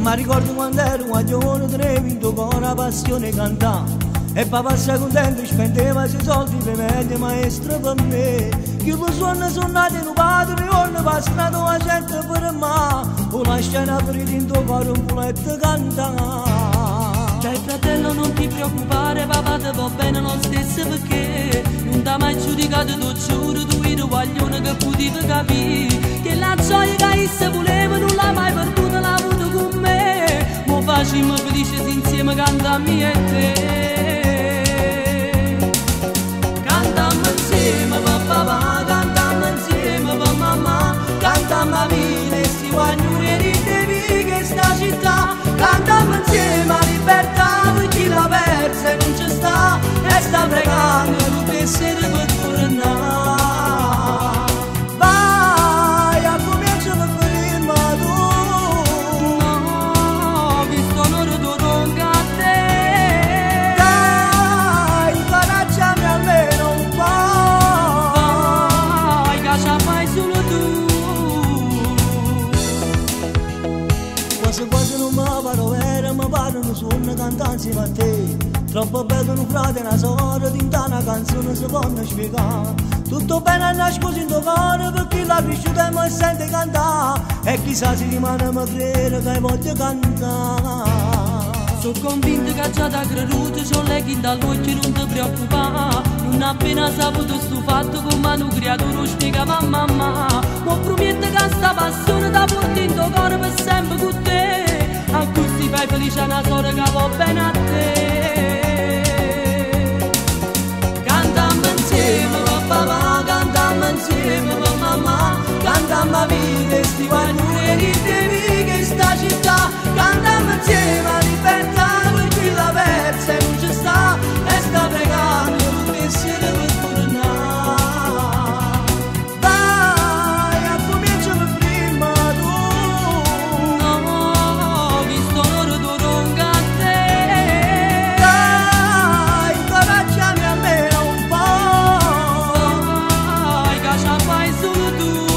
Ma ricordo quando ero un guaglione, tenevo in tuo cuore la passione cantare. E papà sta contento, spendeva i suoi soldi per me, maestro per me. Io lo sono nato in un padre, non passato la gente per me. O la scena per il tuo cuore un puletto cantare. Dai fratello non ti preoccupare, papà ti va bene lo stesso perché non ti ha mai giudicato, tu giuro, tu eri un guaglione che potevi capire. Che la gioia che essa voleva non l'ha mai perduta, l'ha avuto con me. Mo facciamo felici insieme, cantammi e te. Papà, cantammo insieme per mamma, cantammo a vita e sti guaglioni di che sta città, cantammo insieme a libertà per chi l'ha persa e non ci sta, e sta pregando tutte e sere per tornare. Vai, a comincia per ferma tu, no, che sto ora torno a te. Dai, incoraggiami almeno un po'. Quasi non mi paro vera, mi pare un suono cantare insieme a te. Troppo bello un frate e una sorella, tinta una canzone si può spiegare. Tutto bene nascosto in tuo cuore, per chi l'ha cresciuta e mi sente cantare. E chissà se rimane mi crede che voglio cantare. Sono convinto che già da creduto c'ho le chi dall'occhio, non ti preoccupare. Non appena saputo sto fatto come un creatore spiegava a mamma. Ma prometto che sta passione da porti in tuo cuore per sempre con te. A cui fai felice una sorella che va bene a te. Cantammo insieme per papà, cantammo insieme per mamma, cantammo a vita e sti guaglioni di che sta città, cantammo insieme a libertà per chi l'ha persa e non ci sta, e sta pregando tutte insieme per tornare. Vai, a comincia per prima tu, no, che sto ora torno a te. dai, incoraggiami almeno un po'. Dai, che ce la fai solo tu.